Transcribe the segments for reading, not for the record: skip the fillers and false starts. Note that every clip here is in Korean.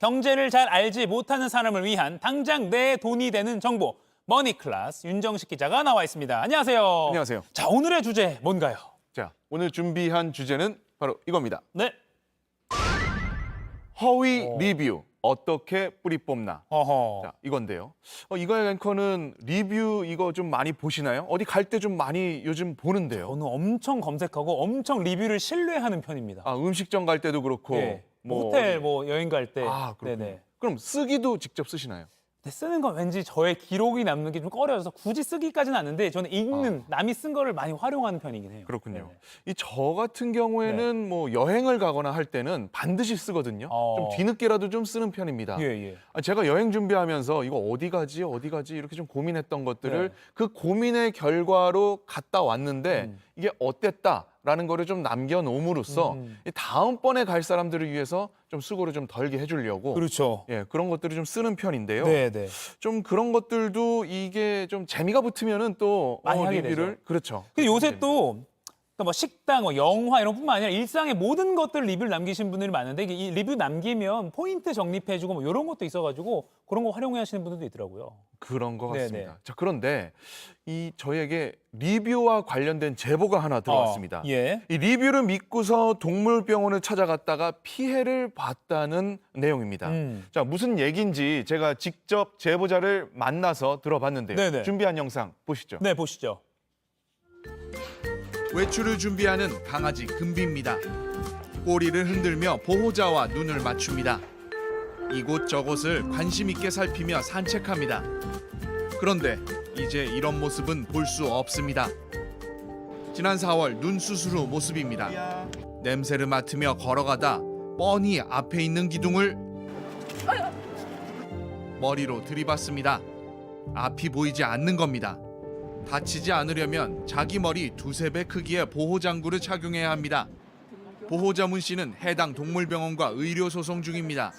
경제를 잘 알지 못하는 사람을 위한 당장 내 돈이 되는 정보. 머니클래스 윤정식 기자가 나와 있습니다. 안녕하세요. 안녕하세요. 자, 오늘의 주제 뭔가요? 자, 오늘 준비한 주제는 바로 이겁니다. 네. 허위 리뷰, 어떻게 뿌리 뽑나? 어허. 자, 이건데요. 이거의 앵커는 리뷰 이거 좀 많이 보시나요? 어디 갈 때 좀 많이 요즘 보는데요. 저는 엄청 검색하고 엄청 리뷰를 신뢰하는 편입니다. 아, 음식점 갈 때도 그렇고. 예. 호텔 여행 갈 때. 아, 그렇군요. 네네. 그럼 쓰기도 직접 쓰시나요? 근데 쓰는 건 왠지 저의 기록이 남는 게 좀 꺼려져서 굳이 쓰기까지는 않는데 저는 읽는 남이 쓴 거를 많이 활용하는 편이긴 해요. 그렇군요. 네네. 이 저 같은 경우에는 뭐 여행을 가거나 할 때는 반드시 쓰거든요. 좀 뒤늦게라도 좀 쓰는 편입니다. 예, 예. 제가 여행 준비하면서 이거 어디 가지 이렇게 좀 고민했던 것들을 네. 그 고민의 결과로 갔다 왔는데 이게 어땠다라는 거를 좀 남겨놓음으로써 이 다음번에 갈 사람들을 위해서 좀 수고를 좀 덜게 해주려고 그렇죠. 예, 그런 것들을 좀 쓰는 편인데요. 네, 네. 좀 그런 것들도 이게 좀 재미가 붙으면은 또 많이 하게 리뷰를 되죠. 그렇죠. 근데 요새 또 그러니까 뭐 식당, 영화 이런 뿐만 아니라 일상의 모든 것들 리뷰를 남기신 분들이 많은데 이게 이 리뷰 남기면 포인트 적립해주고 뭐 이런 것도 있어가지고 그런 거 활용해 하시는 분들도 있더라고요. 그런 것 네네. 같습니다. 자, 그런데 이 저에게 리뷰와 관련된 제보가 하나 들어왔습니다. 예. 이 리뷰를 믿고서 동물병원을 찾아갔다가 피해를 봤다는 내용입니다. 자, 무슨 얘기인지 제가 직접 제보자를 만나서 들어봤는데요. 네네. 준비한 영상 보시죠. 네, 보시죠. 외출을 준비하는 강아지 금비입니다. 꼬리를 흔들며 보호자와 눈을 맞춥니다. 이곳저곳을 관심 있게 살피며 산책합니다. 그런데 이제 이런 모습은 볼 수 없습니다. 지난 4월 눈 수술 후 모습입니다. 냄새를 맡으며 걸어가다 뻔히 앞에 있는 기둥을 머리로 들이받습니다. 앞이 보이지 않는 겁니다. 다치지 않으려면 자기 머리 두세 배 크기의 보호장구를 착용해야 합니다. 보호자 문 씨는 해당 동물병원과 의료 소송 중입니다.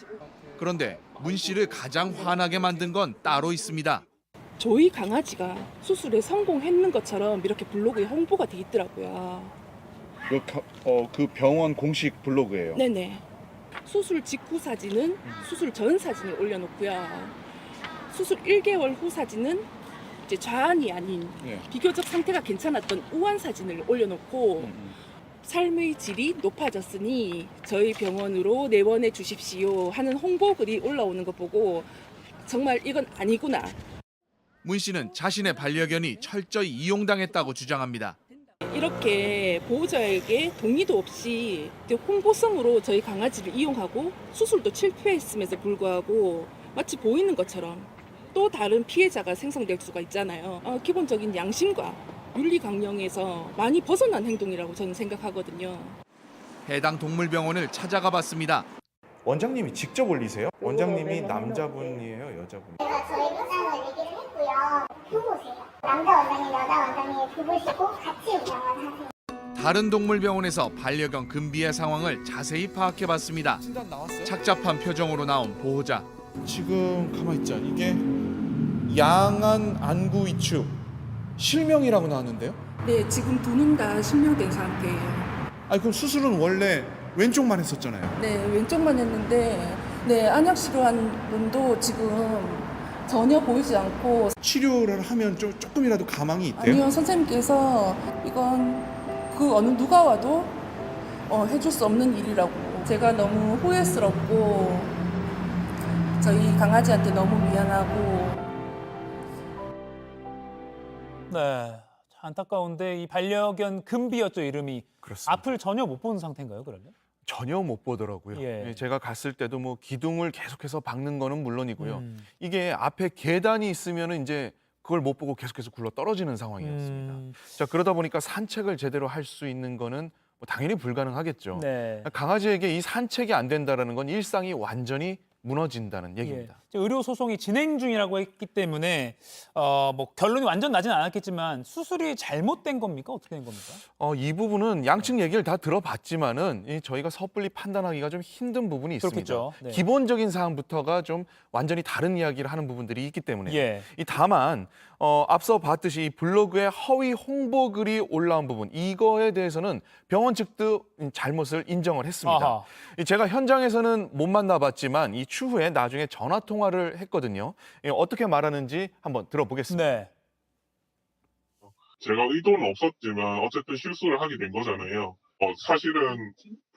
그런데 문 씨를 가장 화나게 만든 건 따로 있습니다. 저희 강아지가 수술에 성공했는 것처럼 이렇게 블로그에 홍보가 돼 있더라고요. 그 병원 공식 블로그예요. 네네. 수술 직후 사진은 수술 전 사진을 올려놓고요. 수술 1개월 후 사진은 이제 좌안이 아닌 예. 비교적 상태가 괜찮았던 우안 사진을 올려놓고 삶의 질이 높아졌으니 저희 병원으로 내원해 주십시오 하는 홍보 글이 올라오는 거 보고 정말 이건 아니구나. 문 씨는 자신의 반려견이 철저히 이용당했다고 주장합니다. 이렇게 보호자에게 동의도 없이 홍보성으로 저희 강아지를 이용하고 수술도 실패했음에도 불구하고 마치 보이는 것처럼 또 다른 피해자가 생성될 수가 있잖아요. 기본적인 양심과 윤리 강령에서 많이 벗어난 행동이라고 저는 생각하거든요. 해당 동물병원을 찾아가 봤습니다. 원장님이 직접 올리세요? 원장님이 남자분이에요, 여자분? 제가 저희 부장을 얘기를 했고요. 두 보세요. 남자 원장님, 여자 원장님 두 보시고 같이 운영을 하세요. 다른 동물병원에서 반려견 금비의 상황을 자세히 파악해 봤습니다. 착잡한 표정으로 나온 보호자. 지금 가만 있자. 이게 양안 안구 위축 실명이라고 나왔는데요. 네, 지금 두 눈 다 실명된 상태예요. 아니 그럼 수술은 원래 왼쪽만 했었잖아요. 네, 왼쪽만 했는데 네, 안약 치료한 분도 지금 전혀 보이지 않고 치료를 하면 조금이라도 가망이 있대요. 아니요, 선생님께서 이건 그 어느 누가 와도 해줄 수 없는 일이라고. 제가 너무 후회스럽고 저희 강아지한테 너무 미안하고. 네. 안타까운데 이 반려견 금비였죠, 이름이. 그렇습니다. 앞을 전혀 못 보는 상태인가요, 그러면? 전혀 못 보더라고요. 예. 제가 갔을 때도 뭐 기둥을 계속해서 박는 거는 물론이고요. 이게 앞에 계단이 있으면은 이제 그걸 못 보고 계속해서 굴러 떨어지는 상황이었습니다. 자, 그러다 보니까 산책을 제대로 할 수 있는 거는 뭐 당연히 불가능하겠죠. 네. 강아지에게 이 산책이 안 된다라는 건 일상이 완전히 무너진다는 얘기입니다. 예. 의료 소송이 진행 중이라고 했기 때문에 뭐 결론이 완전 나진 않았겠지만 수술이 잘못된 겁니까? 어떻게 된 겁니까? 이 부분은 양측 얘기를 다 들어봤지만은 저희가 섣불리 판단하기가 좀 힘든 부분이 있습니다. 그렇겠죠. 네. 기본적인 사항부터가 좀 완전히 다른 이야기를 하는 부분들이 있기 때문에 예. 다만 앞서 봤듯이 이 블로그에 허위 홍보 글이 올라온 부분 이거에 대해서는 병원 측도 잘못을 인정을 했습니다. 아하. 제가 현장에서는 못 만나봤지만 이 추후에 나중에 전화 통화를 했거든요. 예, 어떻게 말하는지 한번 들어보겠습니다. 네. 제가 의도는 없었지만 어쨌든 실수를 하게 된 거잖아요. 사실은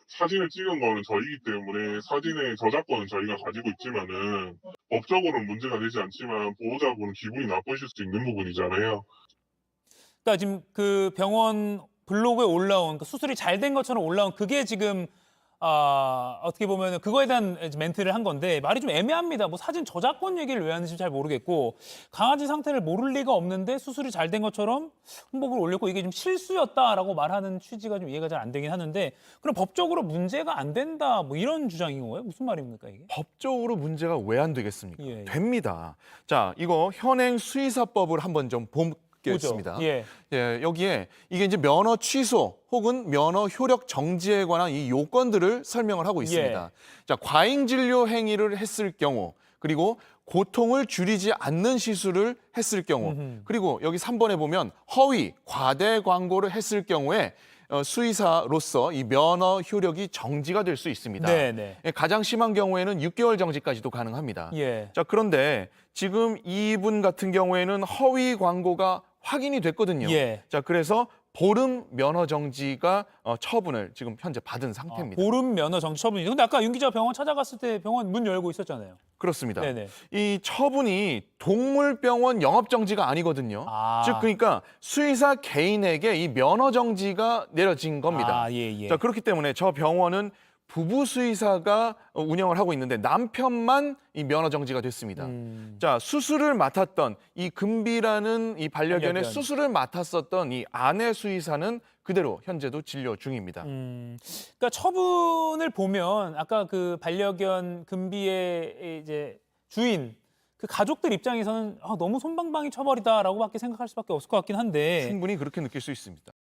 사진을 찍은 거는 저희이기 때문에 사진의 저작권은 저희가 가지고 있지만은 법적으로는 문제가 되지 않지만 보호자분은 기분이 나쁘실 수 있는 부분이잖아요. 그러니까 지금 그 병원 블로그에 올라온 그 수술이 잘 된 것처럼 올라온 그게 지금 어떻게 보면 그거에 대한 멘트를 한 건데 말이 좀 애매합니다. 뭐 사진 저작권 얘기를 왜 하는지 잘 모르겠고 강아지 상태를 모를 리가 없는데 수술이 잘 된 것처럼 홍보글 올렸고 이게 좀 실수였다라고 말하는 취지가 좀 이해가 잘 안 되긴 하는데 그럼 법적으로 문제가 안 된다 뭐 이런 주장인 거예요? 무슨 말입니까 이게? 법적으로 문제가 왜 안 되겠습니까? 예, 예. 됩니다. 자, 이거 현행 수의사법을 한번 좀 보겠습니다. 보죠. 예. 예, 여기에 이게 이제 면허 취소 혹은 면허 효력 정지에 관한 이 요건들을 설명을 하고 있습니다. 자, 과잉 진료 행위를 했을 경우, 그리고 고통을 줄이지 않는 시술을 했을 경우, 그리고 여기 3번에 보면 허위, 과대 광고를 했을 경우에 수의사로서 이 면허 효력이 정지가 될 수 있습니다. 네, 네. 예, 가장 심한 경우에는 6개월 정지까지도 가능합니다. 예. 자, 그런데 지금 이분 같은 경우에는 허위 광고가 확인이 됐거든요. 예. 자, 그래서 보름 면허 정지가 처분을 지금 현재 받은 상태입니다. 보름 면허 정지 처분이죠. 근데 아까 윤 기자 병원 찾아갔을 때 병원 문 열고 있었잖아요. 그렇습니다. 네네. 이 처분이 동물병원 영업 정지가 아니거든요. 아. 즉 그러니까 수의사 개인에게 이 면허 정지가 내려진 겁니다. 아, 예, 예. 자, 그렇기 때문에 저 병원은 부부 수의사가 운영을 하고 있는데 남편만 이 면허 정지가 됐습니다. 자, 수술을 맡았던 이 금비라는 이 반려견의 반려견. 수술을 맡았었던 이 아내 수의사는 그대로 현재도 진료 중입니다. 그러니까 처분을 보면 아까 그 반려견 금비의 이제 주인 그 가족들 입장에서는 너무 솜방망이 쳐버리다라고밖에 생각할 수밖에 없을 것 같긴 한데 충분히 그렇게 느낄 수 있습니다.